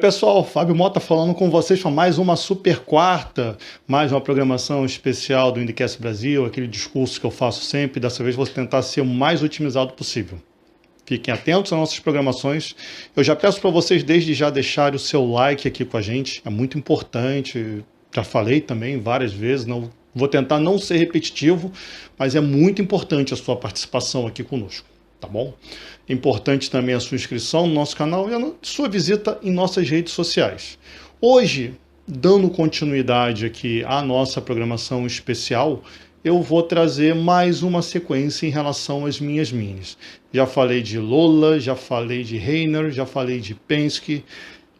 pessoal, Fábio Mota falando com vocês para mais uma super quarta, mais uma programação especial do IndyCast Brasil, aquele discurso que eu faço sempre. Dessa vez vou tentar ser o mais otimizado possível. Fiquem atentos às nossas programações. Eu já peço para vocês desde já deixarem o seu like aqui com a gente, é muito importante. Já falei também várias vezes, não vou tentar não ser repetitivo, mas é muito importante a sua participação aqui conosco. Tá bom? É importante também a sua inscrição no nosso canal e a sua visita em nossas redes sociais. Hoje, dando continuidade aqui à nossa programação especial, eu vou trazer mais uma sequência em relação às minhas minis. Já falei de Lola, já falei de Reiner, já falei de Penske,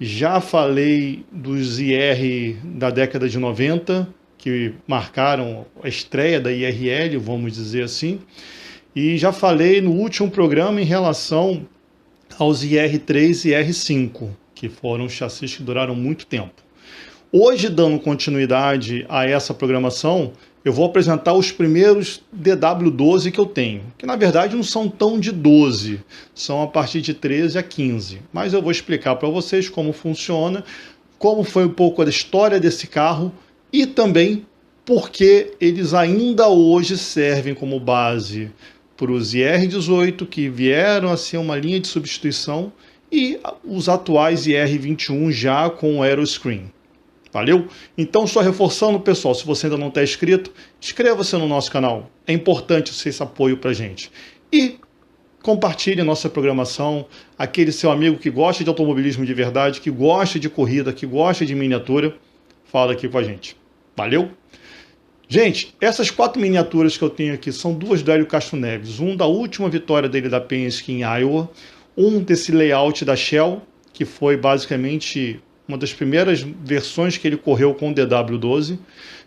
já falei dos IR da década de 90, que marcaram a estreia da IRL, vamos dizer assim. E já falei no último programa em relação aos IR3 e IR5, que foram chassis que duraram muito tempo. Hoje, dando continuidade a essa programação, eu vou apresentar os primeiros DW12 que eu tenho, que na verdade não são tão de 12, são a partir de 13 a 15. Mas eu vou explicar para vocês como funciona, como foi um pouco da história desse carro e também porque eles ainda hoje servem como base para os IR18, que vieram a ser uma linha de substituição, e os atuais IR21 já com Aeroscreen. Valeu? Então, só reforçando, pessoal, se você ainda não está inscrito, inscreva-se no nosso canal. É importante esse apoio para a gente. E compartilhe nossa programação, aquele seu amigo que gosta de automobilismo de verdade, que gosta de corrida, que gosta de miniatura, fala aqui com a gente. Valeu? Gente, essas 4 miniaturas que eu tenho aqui são duas do Hélio Castro Neves. Um da última vitória dele da Penske em Iowa, um desse layout da Shell, que foi basicamente uma das primeiras versões que ele correu com o DW12.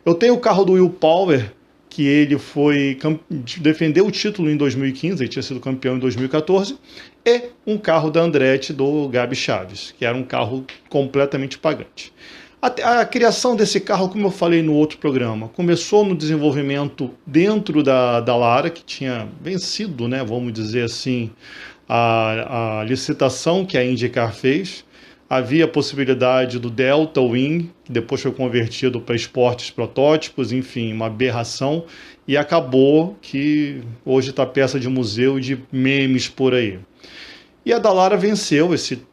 Eu tenho o carro do Will Power, que ele defendeu o título em 2015, ele tinha sido campeão em 2014, e um carro da Andretti do Gabi Chaves, que era um carro completamente pagante. A criação desse carro, como eu falei no outro programa, começou no desenvolvimento dentro da Lara, que tinha vencido, né, vamos dizer assim, a licitação que a IndyCar fez. Havia a possibilidade do Delta Wing, que depois foi convertido para esportes protótipos, enfim, uma aberração, e acabou que hoje está peça de museu e de memes por aí. E a Dallara venceu esse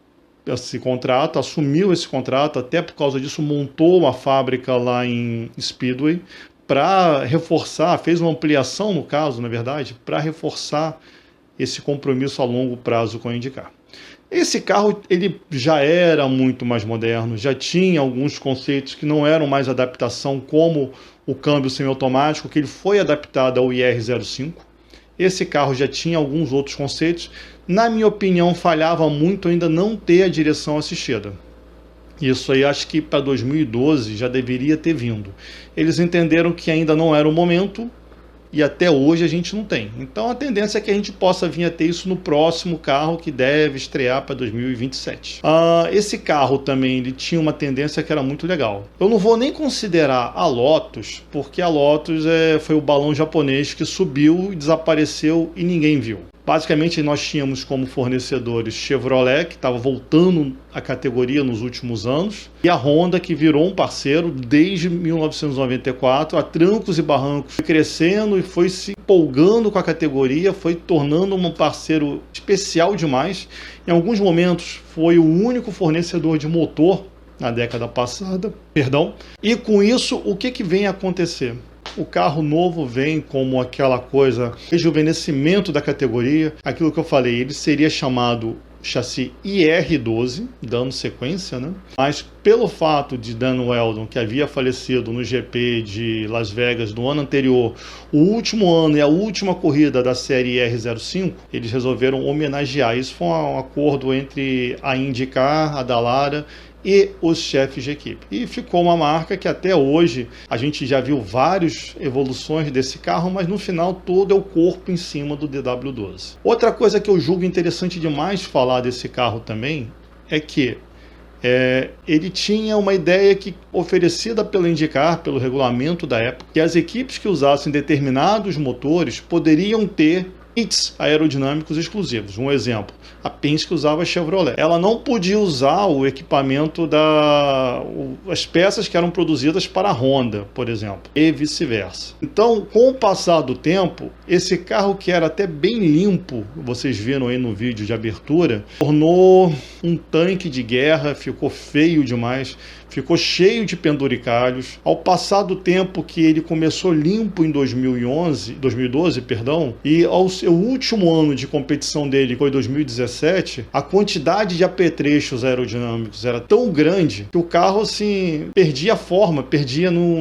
contrato, assumiu esse contrato, até por causa disso montou uma fábrica lá em Speedway para reforçar, fez uma ampliação no caso, na verdade, para reforçar esse compromisso a longo prazo com a IndyCar. Esse carro ele já era muito mais moderno, já tinha alguns conceitos que não eram mais adaptação, como o câmbio semiautomático, que ele foi adaptado ao IR05. Esse carro já tinha alguns outros conceitos. Na minha opinião, falhava muito ainda não ter a direção assistida. Isso aí acho que para 2012 já deveria ter vindo. Eles entenderam que ainda não era o momento e até hoje a gente não tem. Então a tendência é que a gente possa vir a ter isso no próximo carro que deve estrear para 2027. Esse carro também ele tinha uma tendência que era muito legal. Eu não vou nem considerar a Lotus, porque a Lotus foi o balão japonês que subiu e desapareceu e ninguém viu. Basicamente, nós tínhamos como fornecedores Chevrolet, que estava voltando à categoria nos últimos anos, e a Honda, que virou um parceiro desde 1994, a trancos e barrancos, foi crescendo e foi se empolgando com a categoria, foi tornando um parceiro especial demais. Em alguns momentos, foi o único fornecedor de motor na década passada, e com isso, o que vem a acontecer? O carro novo vem como aquela coisa, rejuvenescimento da categoria, aquilo que eu falei, ele seria chamado chassi IR12, dando sequência, né? Mas pelo fato de Dan Weldon, que havia falecido no GP de Las Vegas no ano anterior, o último ano e a última corrida da série IR05, eles resolveram homenagear. Isso foi um acordo entre a IndyCar, a Dallara e os chefes de equipe. E ficou uma marca que até hoje a gente já viu várias evoluções desse carro, mas no final todo é o corpo em cima do DW12. Outra coisa que eu julgo interessante demais falar desse carro também é que ele tinha uma ideia que, oferecida pela IndyCar, pelo regulamento da época, que as equipes que usassem determinados motores poderiam ter kits aerodinâmicos exclusivos. Um exemplo, a Penske usava a Chevrolet. Ela não podia usar o equipamento as peças que eram produzidas para a Honda, por exemplo, e vice-versa. Então, com o passar do tempo, esse carro que era até bem limpo, vocês viram aí no vídeo de abertura, tornou um tanque de guerra, ficou feio demais, ficou cheio de penduricalhos. Ao passar do tempo que ele começou limpo em 2012, e ao seu último ano de competição dele foi 2017, a quantidade de apetrechos aerodinâmicos era tão grande que o carro assim perdia a forma,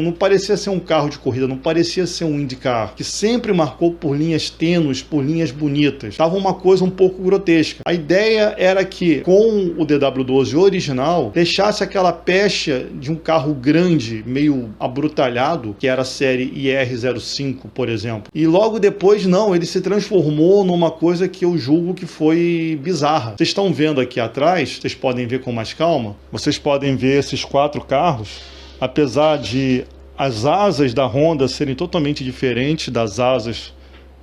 não parecia ser um carro de corrida, não parecia ser um IndyCar, que sempre marcou por linhas tênues, por linhas bonitas. Estava uma coisa um pouco grotesca. A ideia era que com o DW12 original deixasse aquela pecha de um carro grande, meio abrutalhado, que era a série IR05, por exemplo. E logo depois, não, ele se transformou numa coisa que eu julgo que foi bizarra. Vocês estão vendo aqui atrás, vocês podem ver com mais calma, vocês podem ver esses 4 carros, apesar de as asas da Honda serem totalmente diferentes das asas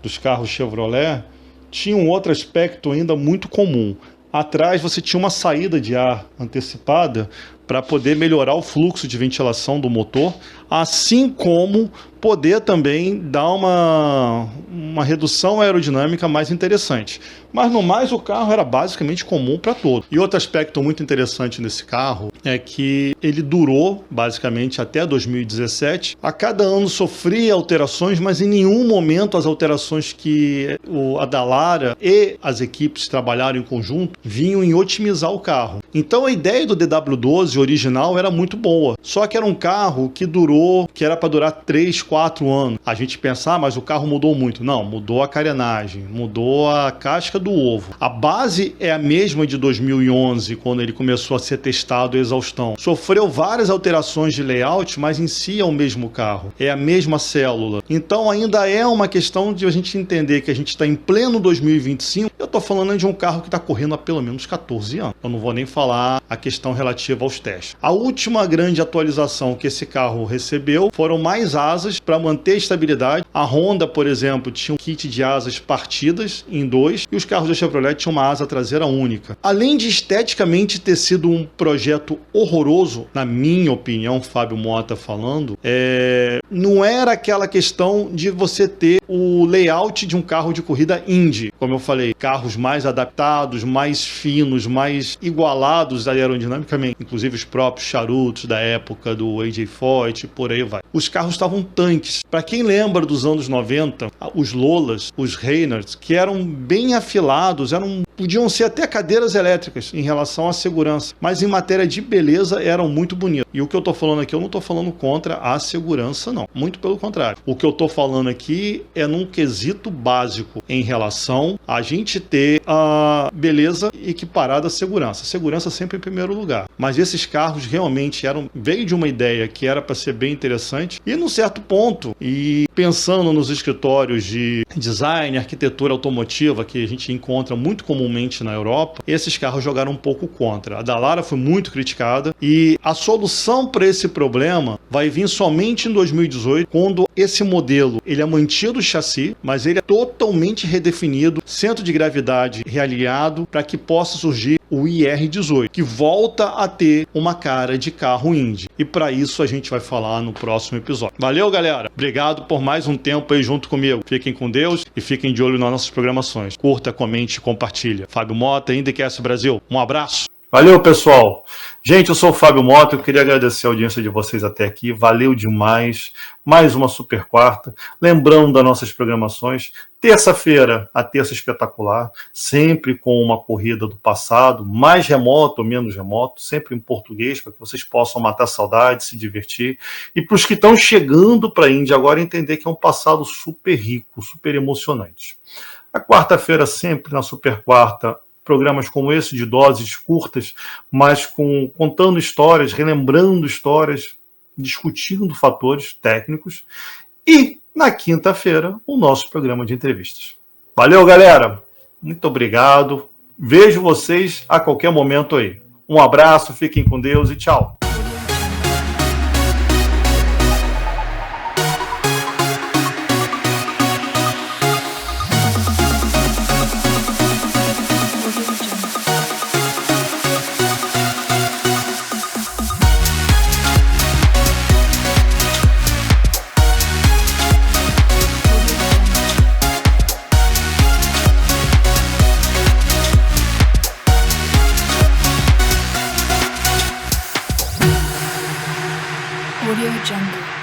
dos carros Chevrolet, tinha um outro aspecto ainda muito comum. Atrás você tinha uma saída de ar antecipada para poder melhorar o fluxo de ventilação do motor, assim como poder também dar uma redução aerodinâmica mais interessante. Mas no mais o carro era basicamente comum para todos. E outro aspecto muito interessante nesse carro é que ele durou basicamente até 2017. A cada ano sofria alterações, mas em nenhum momento as alterações que a Dallara e as equipes trabalharam em conjunto vinham em otimizar o carro. Então a ideia do DW12 original era muito boa, só que era um carro que era para durar 3, 4 anos. A gente pensa, mas o carro mudou muito. Não, mudou a carenagem, mudou a casca do ovo. A base é a mesma de 2011, quando ele começou a ser testado a exaustão. Sofreu várias alterações de layout, mas em si é o mesmo carro, é a mesma célula. Então ainda é uma questão de a gente entender que a gente está em pleno 2025. Eu estou falando de um carro que está correndo há pelo menos 14 anos. Eu não vou nem falar a questão relativa aos testes. A última grande atualização que esse carro recebeu foram mais asas para manter a estabilidade. A Honda, por exemplo, tinha um kit de asas partidas em 2 e os carros da Chevrolet tinham uma asa traseira única. Além de esteticamente ter sido um projeto horroroso, na minha opinião, Fábio Mota falando, não era aquela questão de você ter o layout de um carro de corrida Indy. Como eu falei, carros mais adaptados, mais finos, mais igualados aerodinamicamente, inclusive os próprios charutos da época do AJ Foyt, por aí vai. Os carros estavam tanques. Para quem lembra dos anos 90, os Lolas, os Reynolds, que eram bem afilados, podiam ser até cadeiras elétricas em relação à segurança, mas em matéria de beleza eram muito bonitos. E o que eu estou falando aqui, eu não estou falando contra a segurança, não. Muito pelo contrário. O que eu estou falando aqui é num quesito básico em relação a gente ter a beleza equiparada à segurança. Segurança sempre em primeiro lugar. Mas esses carros realmente veio de uma ideia que era para ser bem interessante e num certo ponto, e pensando nos escritórios de design, arquitetura automotiva que a gente encontra muito comumente na Europa, esses carros jogaram um pouco contra. A Dallara foi muito criticada e a solução para esse problema vai vir somente em 2018, quando esse modelo ele é mantido o chassi, mas ele é totalmente redefinido, centro de gravidade realinhado para que possa surgir o IR18, que volta a ter uma cara de carro Indy. E para isso a gente vai falar no próximo episódio. Valeu, galera! Obrigado por mais um tempo aí junto comigo. Fiquem com Deus e fiquem de olho nas nossas programações. Curta, comente e compartilha. Fábio Mota, IndyCast Brasil. Um abraço! Valeu, pessoal! Gente, eu sou o Fábio Mota, eu queria agradecer a audiência de vocês até aqui, valeu demais, mais uma super quarta, lembrando das nossas programações, terça-feira, a terça espetacular, sempre com uma corrida do passado, mais remoto ou menos remoto, sempre em português, para que vocês possam matar saudade, se divertir, e para os que estão chegando para a Índia agora entender que é um passado super rico, super emocionante. A quarta-feira sempre na super quarta, programas como esse, de doses curtas, mas contando histórias, relembrando histórias, discutindo fatores técnicos. E, na quinta-feira, o nosso programa de entrevistas. Valeu, galera! Muito obrigado. Vejo vocês a qualquer momento aí. Um abraço, fiquem com Deus e tchau! Jungle.